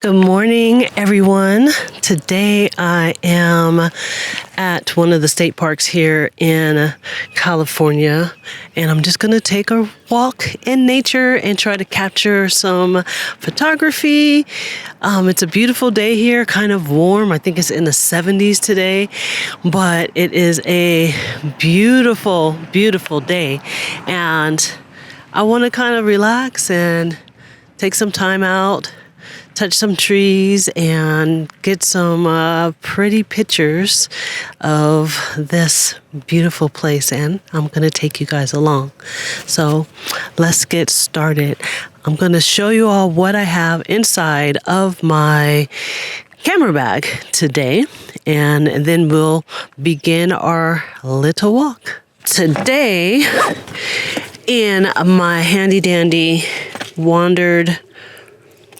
Good morning, everyone. Today I am at one of the state parks here in California, and I'm just going to take a walk in nature and try to capture some photography. It's a beautiful day here, kind of warm. I think it's in the 70s today, but it is a beautiful, beautiful day, and I want to kind of relax and take some time out, touch some trees, and get some pretty pictures of this beautiful place. And I'm going to take you guys along. So let's get started. I'm going to show you all what I have inside of my camera bag today, and then we'll begin our little walk. Today, in my handy dandy Wandered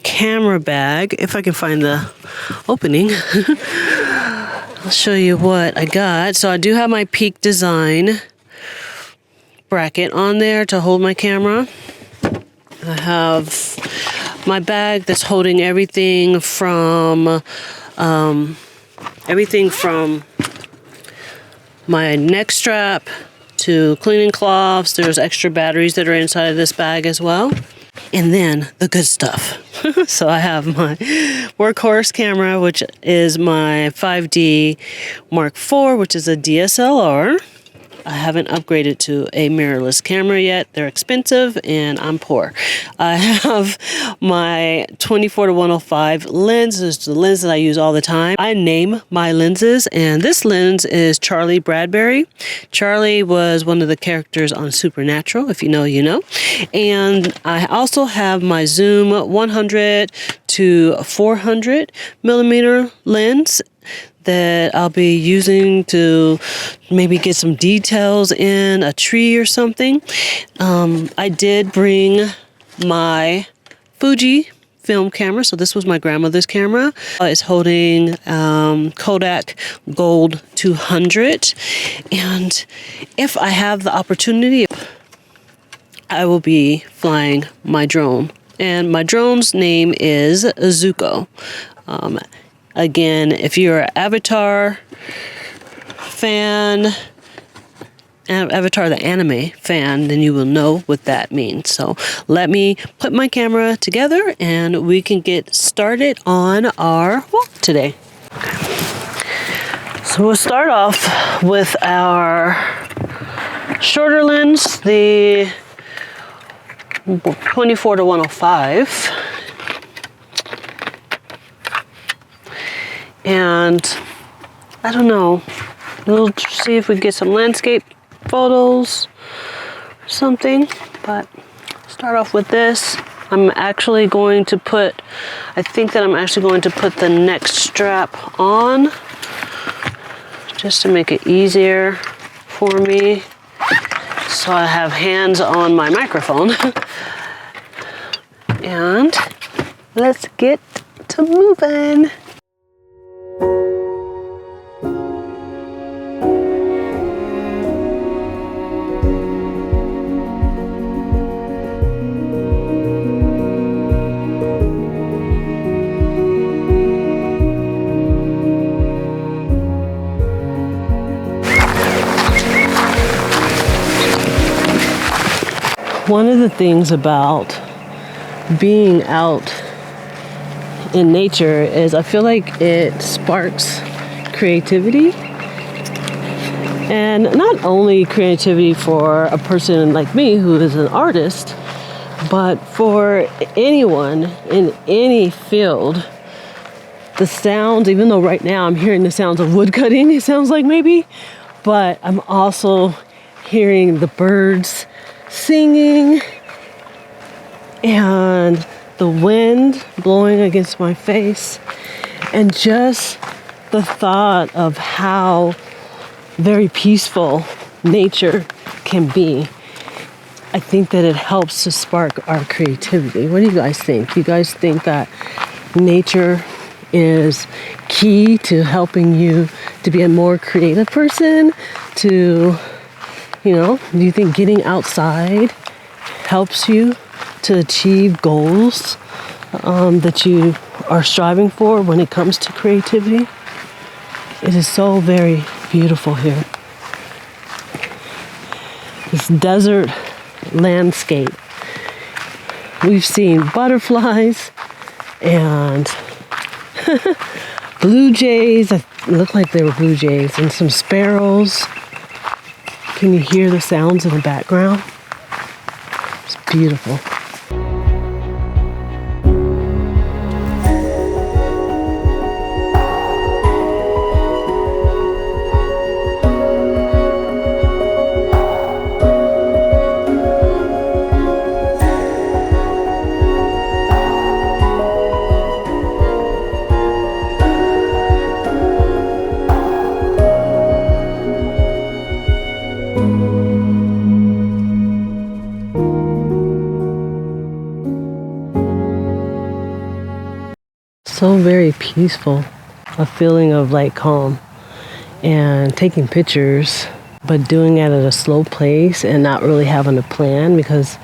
camera bag, if I can find the opening, I'll show you what I got. So I do have my Peak Design bracket on there to hold my camera. I have my bag that's holding everything from my neck strap to cleaning cloths. There's extra batteries that are inside of this bag as well. And then the good stuff. So I have my workhorse camera, which is my 5D Mark IV, which is a DSLR. I haven't upgraded to a mirrorless camera yet. They're expensive and I'm poor. I have my 24-105 lens. This is the lens that I use all the time. I name my lenses, and this lens is Charlie Bradbury. Charlie was one of the characters on Supernatural. If you know, you know. And I also have my Zoom 100 to 400 millimeter lens that I'll be using to maybe get some details in a tree or something. I did bring my Fuji film camera. So this was my grandmother's camera. It's holding Kodak Gold 200. And if I have the opportunity, I will be flying my drone. And my drone's name is Zuko. Again, if you're an Avatar fan, Avatar the anime fan, then you will know what that means. So let me put my camera together and we can get started on our walk today. So we'll start off with our shorter lens, the 24-105. And I don't know, we'll see if we get some landscape photos or something, but start off with this. I think that I'm actually going to put the neck strap on just to make it easier for me, so I have hands on my microphone. And let's get to moving. One of the things about being out in nature is I feel like it sparks creativity. And not only creativity for a person like me who is an artist, but for anyone in any field. The sounds, even though right now I'm hearing the sounds of wood cutting, it sounds like maybe, but I'm also hearing the birds singing and the wind blowing against my face, and just the thought of how very peaceful nature can be. I think that it helps to spark our creativity. What do you guys think? Do you guys think that nature is key to helping you to be a more creative person? Do you think getting outside helps you to achieve goals that you are striving for when it comes to creativity. It is so very beautiful here. This desert landscape. We've seen butterflies and blue jays. It looked like they were blue jays, and some sparrows. Can you hear the sounds in the background? It's beautiful. So very peaceful, a feeling of like calm, and taking pictures, but doing it at a slow pace and not really having a plan, because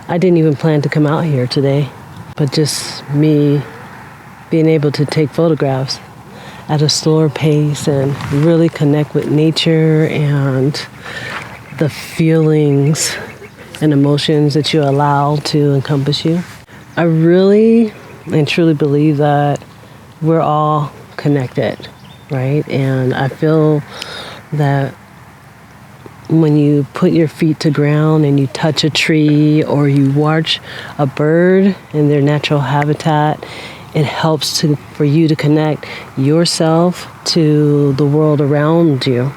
I didn't even plan to come out here today, but just me being able to take photographs at a slower pace and really connect with nature and the feelings and emotions that you allow to encompass you. I really and truly believe that we're all connected, right? And I feel that when you put your feet to ground and you touch a tree or you watch a bird in their natural habitat, it helps for you to connect yourself to the world around you.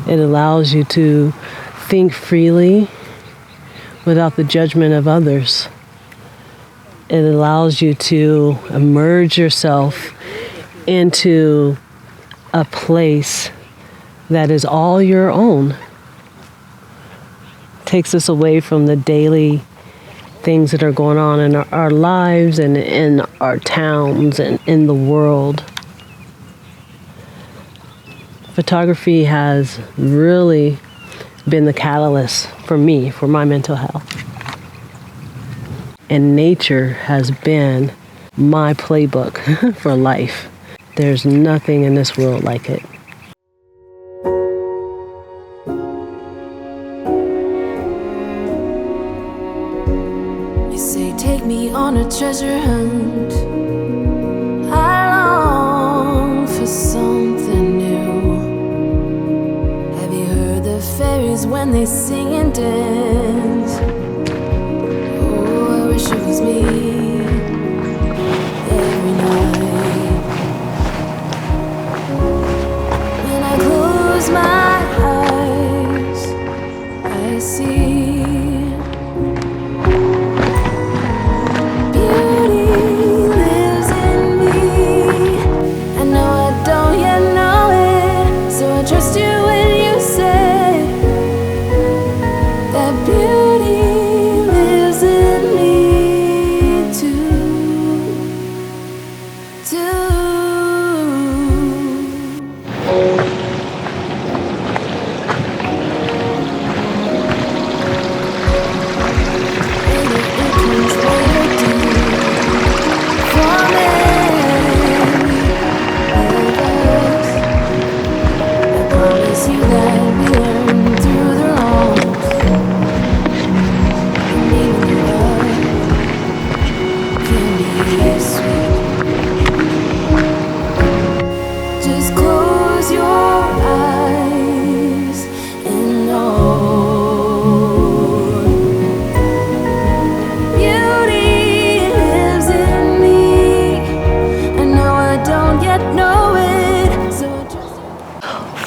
It allows you to think freely without the judgment of others. It allows you to immerse yourself into a place that is all your own. Takes us away from the daily things that are going on in our lives and in our towns and in the world. Photography has really been the catalyst for me, for my mental health. And nature has been my playbook for life. There's nothing in this world like it. You say take me on a treasure hunt. I long for something new. Have you heard the fairies when they sing and dance? Oh, I wish it was me every night. When I close my eyes, I see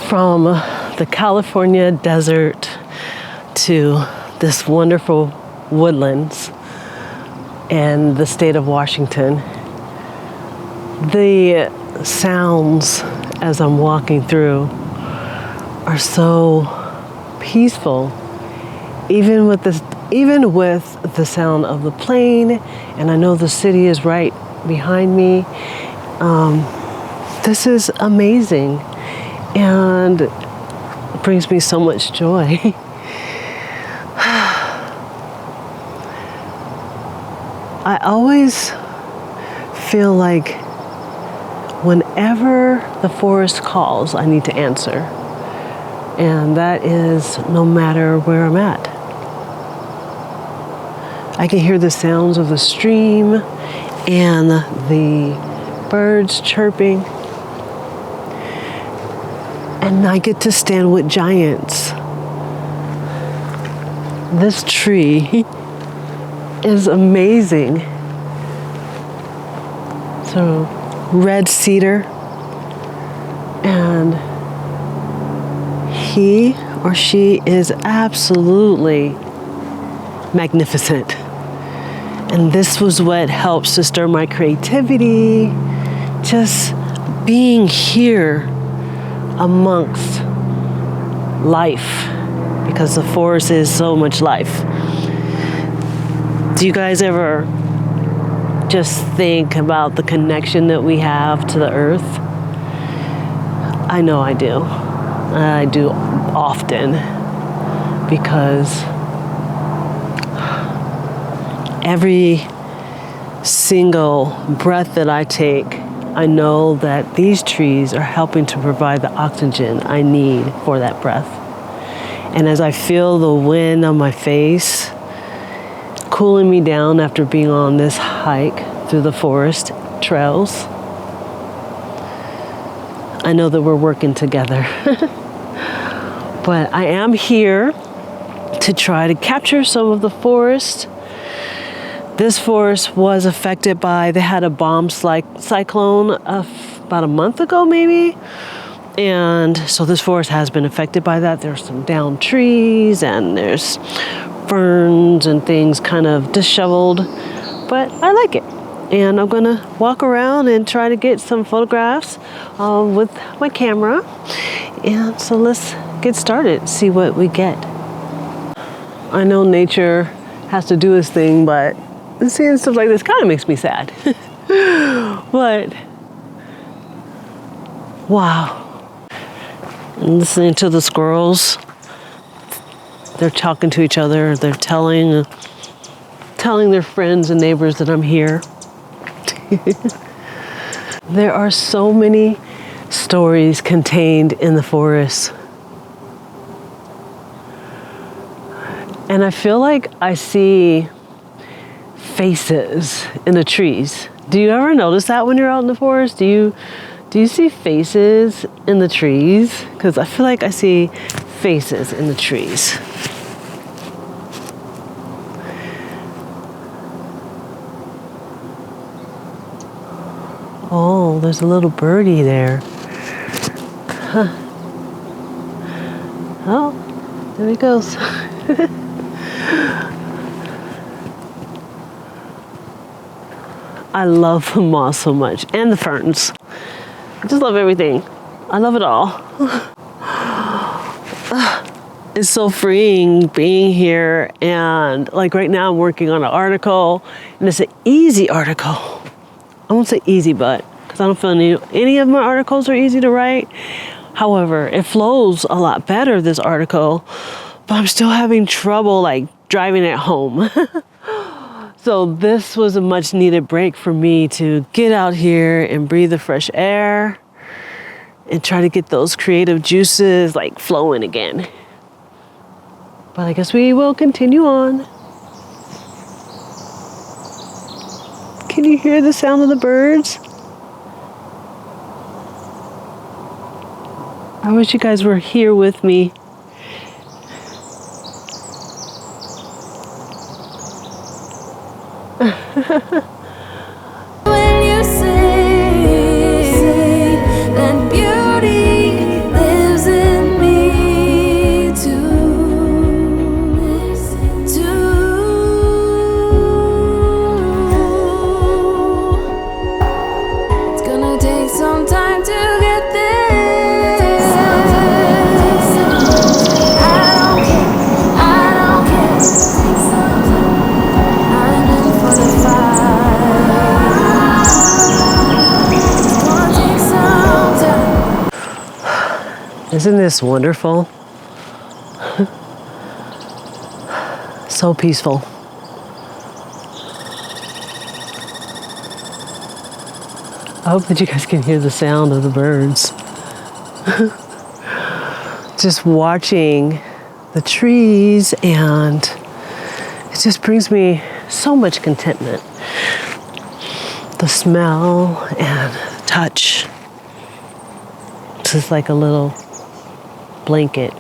from the California desert to this wonderful woodlands and the state of Washington. The sounds as I'm walking through are so peaceful, even with the sound of the plane, and I know the city is right behind me. This is amazing and brings me so much joy. I always feel like whenever the forest calls, I need to answer. And that is no matter where I'm at. I can hear the sounds of the stream and the birds chirping. And I get to stand with giants. This tree is amazing. So, red cedar, and he or she is absolutely magnificent. And this was what helps to stir my creativity, just being here amongst life, because the forest is so much life. Do you guys ever just think about the connection that we have to the earth? I know I do. I do often, because every single breath that I take, I know that these trees are helping to provide the oxygen I need for that breath. And as I feel the wind on my face, cooling me down after being on this hike through the forest trails, I know that we're working together. But I am here to try to capture some of the forest. This forest was affected by, they had a bomb cyclone about a month ago maybe. And so this forest has been affected by that. There's some downed trees and there's ferns and things kind of disheveled, but I like it. And I'm gonna walk around and try to get some photographs with my camera. And so let's get started, see what we get. I know nature has to do its thing, but seeing stuff like this kind of makes me sad. But wow. And listening to the squirrels, they're talking to each other, they're telling their friends and neighbors that I'm here. There are so many stories contained in the forest. And I feel like I see faces in the trees. Do you ever notice that when you're out in the forest? Do you see faces in the trees? Because I feel like I see faces in the trees. Oh, there's a little birdie there. Huh. Oh, there he goes. I love the moss so much, and the ferns. I just love everything. I love it all. It's so freeing being here, and like right now I'm working on an article, and it's an easy article. I won't say easy, but because I don't feel any of my articles are easy to write. However, it flows a lot better, this article, but I'm still having trouble like driving it home. So this was a much needed break for me to get out here and breathe the fresh air and try to get those creative juices like flowing again. But I guess we will continue on. Can you hear the sound of the birds? I wish you guys were here with me. When you say that beauty lives in me it's gonna take some time to get there. I don't care. I'm in for the fight. It's gonna take some time. Isn't this wonderful? So peaceful. I hope that you guys can hear the sound of the birds. Just watching the trees, and it just brings me so much contentment. The smell and touch. It's just like a little blanket.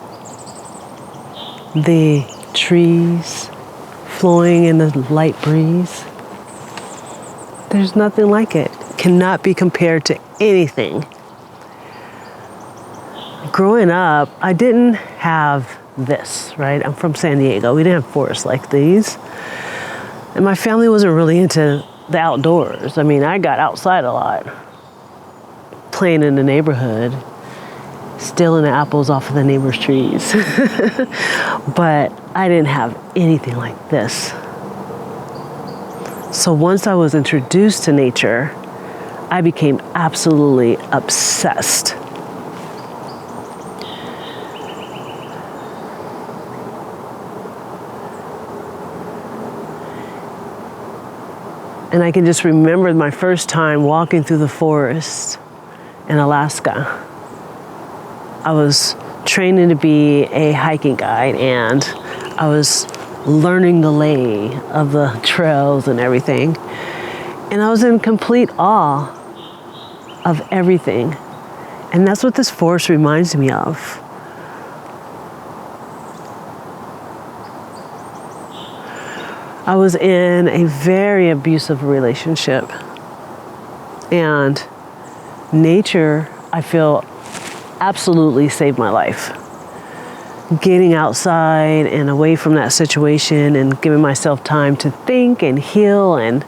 The trees flowing in the light breeze. There's nothing like it. Cannot be compared to anything. Growing up, I didn't have this, right? I'm from San Diego. We didn't have forests like these. And my family wasn't really into the outdoors. I mean, I got outside a lot, playing in the neighborhood, stealing the apples off of the neighbor's trees. But I didn't have anything like this. So once I was introduced to nature, I became absolutely obsessed. And I can just remember my first time walking through the forest in Alaska. I was training to be a hiking guide, and I was learning the lay of the trails and everything. And I was in complete awe of everything. And that's what this forest reminds me of. I was in a very abusive relationship, and nature, I feel, absolutely saved my life. Getting outside and away from that situation and giving myself time to think and heal, and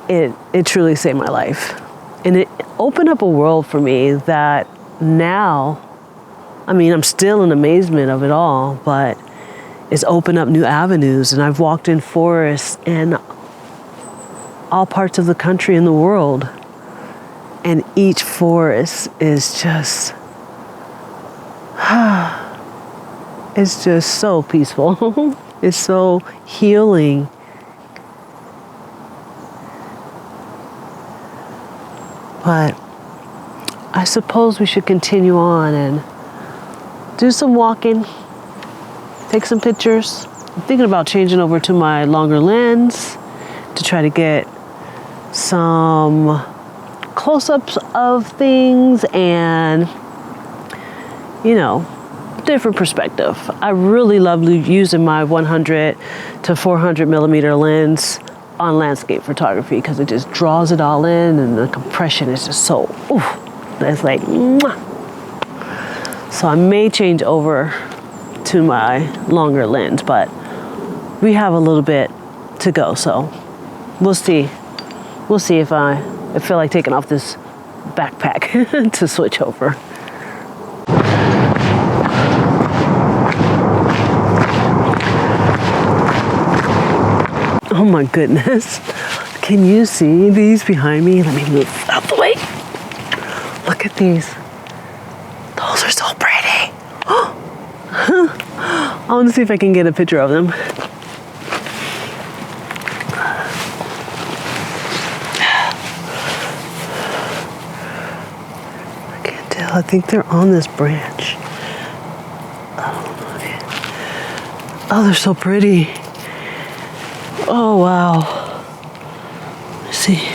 it truly saved my life. And it opened up a world for me that now, I mean, I'm still in amazement of it all, but it's opened up new avenues. And I've walked in forests in all parts of the country and the world. And each forest is just, it's just so peaceful. It's so healing. But I suppose we should continue on and do some walking, take some pictures. I'm thinking about changing over to my longer lens to try to get some close-ups of things and, you know, different perspective. I really love using my 100 to 400 millimeter lens on landscape photography because it just draws it all in, and the compression is just so, it's like, mwah. So I may change over to my longer lens, but we have a little bit to go, so we'll see. We'll see if I feel like taking off this backpack to switch over. Oh my goodness. Can you see these behind me? Let me move out the way. Look at these. Those are so pretty. I want to see if I can get a picture of them. I can't tell. I think they're on this branch. Oh, they're so pretty. Oh, wow. Let's see.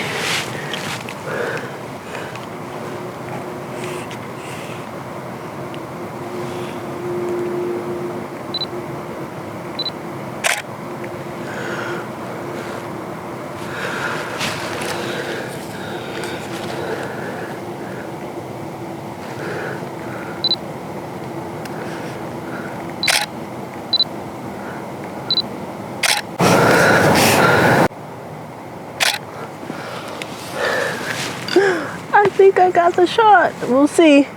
I think I got the shot. We'll see.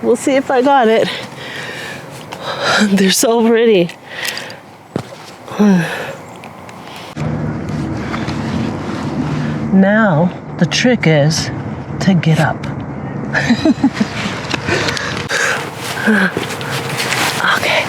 We'll see if I got it. They're so pretty. Now, the trick is to get up. Okay.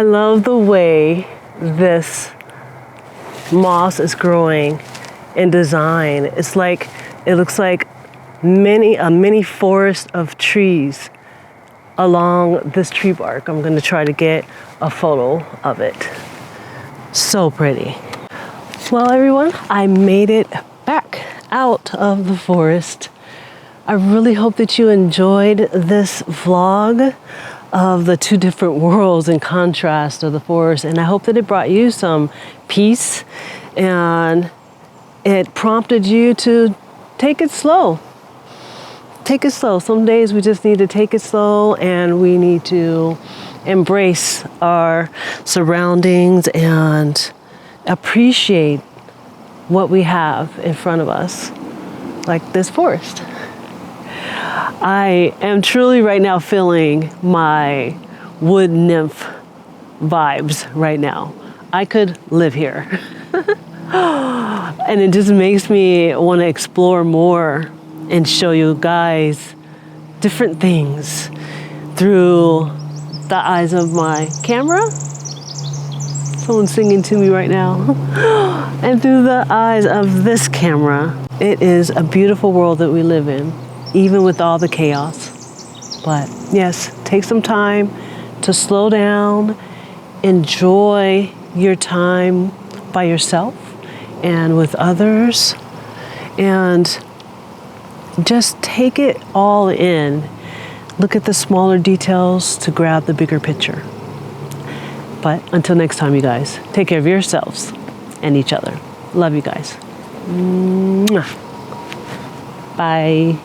I love the way this moss is growing in design. It's like, it looks like a mini forest of trees along this tree bark. I'm gonna try to get a photo of it. So pretty. Well, everyone, I made it back out of the forest. I really hope that you enjoyed this vlog of the two different worlds in contrast of the forest, and I hope that it brought you some peace and it prompted you to take it slow. Take it slow. Some days we just need to take it slow, and we need to embrace our surroundings and appreciate what we have in front of us, like this forest. I am truly right now feeling my wood nymph vibes right now. I could live here. And it just makes me want to explore more and show you guys different things through the eyes of my camera. Someone's singing to me right now. And through the eyes of this camera. It is a beautiful world that we live in, even with all the chaos. But yes, take some time to slow down, enjoy your time by yourself and with others, and just take it all in. Look at the smaller details to grab the bigger picture. But until next time, you guys, take care of yourselves and each other. Love you guys. Mwah. Bye.